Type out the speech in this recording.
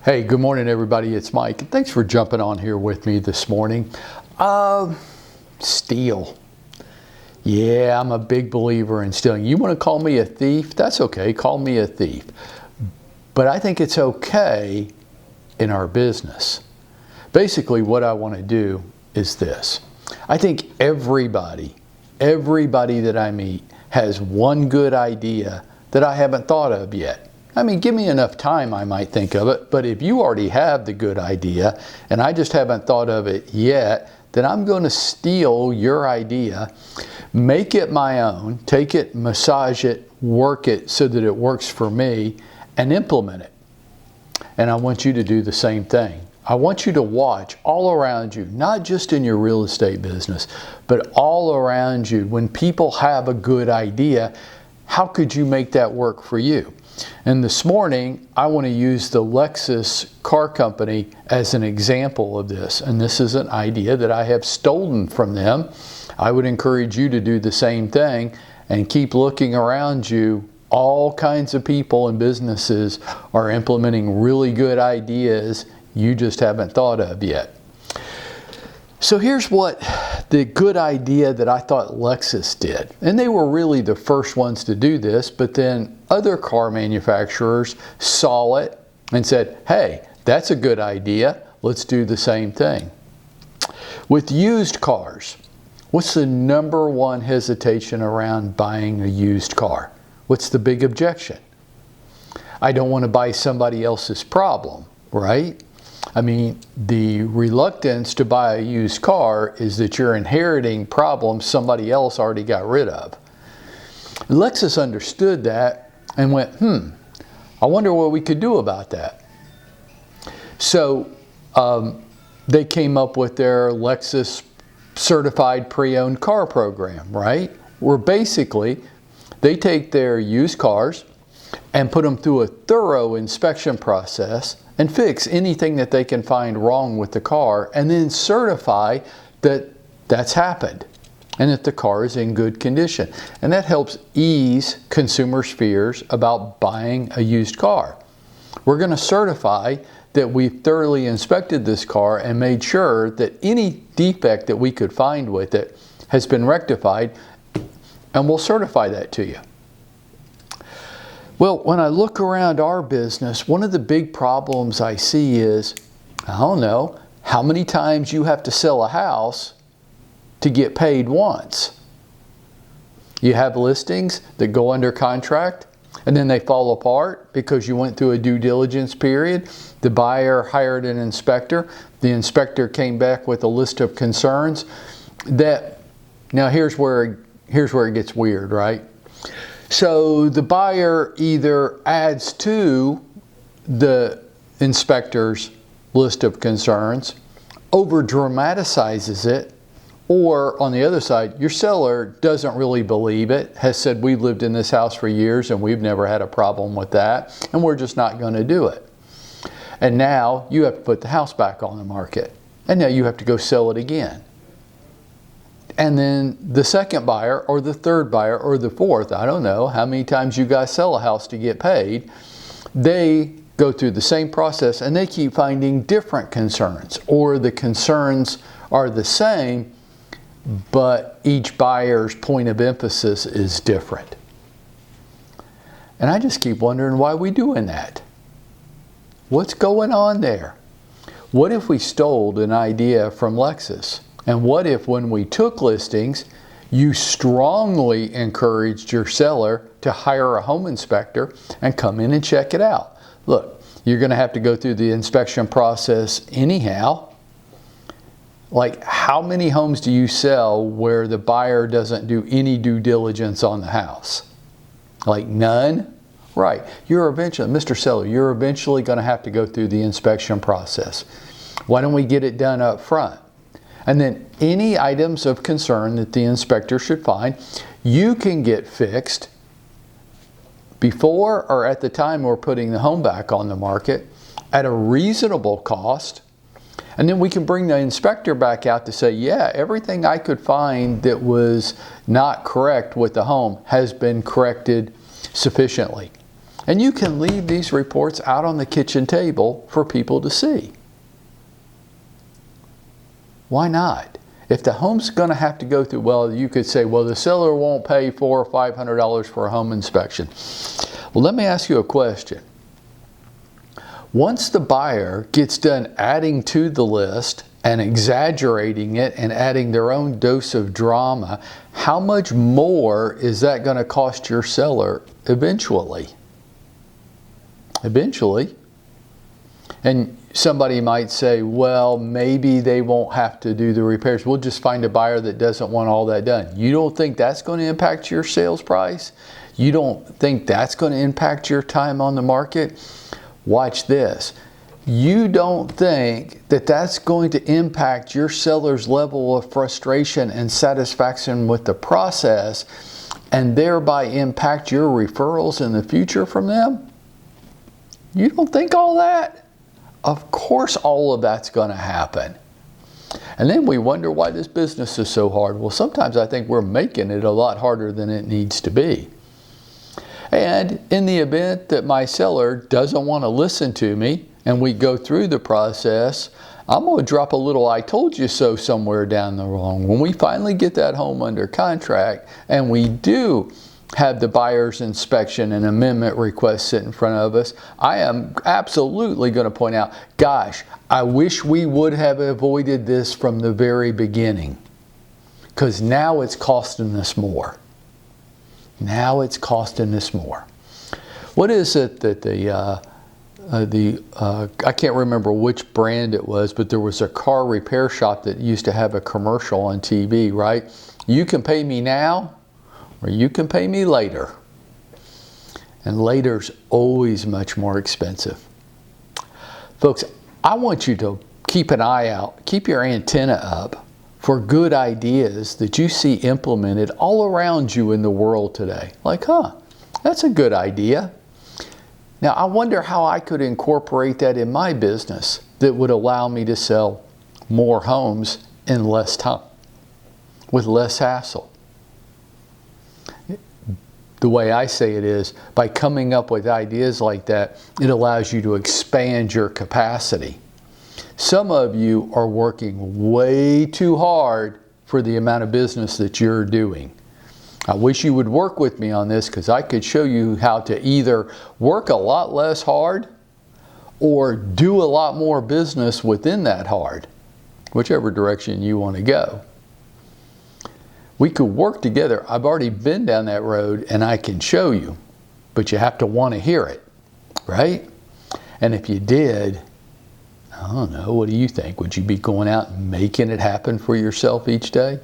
Hey, good morning everybody, it's Mike. Thanks for jumping on here with me this morning. Steal. Yeah, I'm a big believer in stealing. You want to call me a thief? That's okay, call me a thief. But I think it's okay in our business. Basically, what I want to do is this. I think everybody that I meet has one good idea that I haven't thought of yet. I mean, give me enough time, I might think of it, but if you already have the good idea and I just haven't thought of it yet, then I'm going to steal your idea, make it my own, take it, massage it, work it so that it works for me, and implement it. And I want you to do the same thing. I want you to watch all around you, not just in your real estate business, but all around you. When people have a good idea, how could you make that work for you? And this morning, I want to use the Lexus car company as an example of this. And this is an idea that I have stolen from them. I would encourage you to do the same thing and keep looking around you. All kinds of people and businesses are implementing really good ideas you just haven't thought of yet. So here's what the good idea that I thought Lexus did. And they were really the first ones to do this, but then other car manufacturers saw it and said, hey, that's a good idea. Let's do the same thing. With used cars, what's the number one hesitation around buying a used car? What's the big objection? I don't want to buy somebody else's problem, right? I mean, the reluctance to buy a used car is that you're inheriting problems somebody else already got rid of. Lexus understood that and went, I wonder what we could do about that. So they came up with their Lexus Certified Pre-Owned Car Program, right? Where basically they take their used cars and put them through a thorough inspection process and fix anything that they can find wrong with the car, and then certify that that's happened and that the car is in good condition. And that helps ease consumers' fears about buying a used car. We're going to certify that we thoroughly inspected this car and made sure that any defect that we could find with it has been rectified, and we'll certify that to you. Well, when I look around our business, one of the big problems I see is, I don't know, how many times you have to sell a house to get paid once. You have listings that go under contract and then they fall apart because you went through a due diligence period. The buyer hired an inspector. The inspector came back with a list of concerns that, now here's where it gets weird, right? So the buyer either adds to the inspector's list of concerns, over dramatizes it, or on the other side, your seller doesn't really believe it, has said we've lived in this house for years and we've never had a problem with that, and we're just not going to do it. And now you have to put the house back on the market, and now you have to go sell it again. And then the second buyer or the third buyer or the fourth, I don't know how many times you guys sell a house to get paid, they go through the same process and they keep finding different concerns, or the concerns are the same, but each buyer's point of emphasis is different. And I just keep wondering why we're doing that. What's going on there? What if we stole an idea from Lexus? And what if when we took listings, you strongly encouraged your seller to hire a home inspector and come in and check it out? Look, you're going to have to go through the inspection process anyhow. Like, how many homes do you sell where the buyer doesn't do any due diligence on the house? Like none? Right. You're eventually, Mr. Seller, you're eventually going to have to go through the inspection process. Why don't we get it done up front? And then any items of concern that the inspector should find, you can get fixed before or at the time we're putting the home back on the market at a reasonable cost. And then we can bring the inspector back out to say, yeah, everything I could find that was not correct with the home has been corrected sufficiently. And you can leave these reports out on the kitchen table for people to see. Why not? If the home's going to have to go through, well, you could say, well, the seller won't pay $400 or $500 for a home inspection. Well, let me ask you a question. Once the buyer gets done adding to the list and exaggerating it and adding their own dose of drama, how much more is that going to cost your seller eventually? Eventually. And somebody might say, well, maybe they won't have to do the repairs. We'll just find a buyer that doesn't want all that done. You don't think that's going to impact your sales price? You don't think that's going to impact your time on the market? Watch this. You don't think that that's going to impact your seller's level of frustration and satisfaction with the process and thereby impact your referrals in the future from them? You don't think all that? Of course all of that's going to happen. And then we wonder why this business is so hard. Well, sometimes I think we're making it a lot harder than it needs to be. And in the event that my seller doesn't want to listen to me and we go through the process, I'm going to drop a little "I told you so" somewhere down the road. When we finally get that home under contract and we do have the buyer's inspection and amendment request sit in front of us, I am absolutely going to point out, gosh, I wish we would have avoided this from the very beginning, because now it's costing us more. Now it's costing us more. What is it that I can't remember which brand it was, but there was a car repair shop that used to have a commercial on TV, right? You can pay me now, or you can pay me later. And later's always much more expensive. Folks, I want you to keep an eye out, keep your antenna up for good ideas that you see implemented all around you in the world today. Like, that's a good idea. Now, I wonder how I could incorporate that in my business that would allow me to sell more homes in less time, with less hassle. The way I say it is, by coming up with ideas like that, it allows you to expand your capacity. Some of you are working way too hard for the amount of business that you're doing. I wish you would work with me on this, because I could show you how to either work a lot less hard or do a lot more business within that hard, whichever direction you want to go. We could work together. I've already been down that road and I can show you, but you have to want to hear it, right? And if you did, I don't know, what do you think? Would you be going out and making it happen for yourself each day?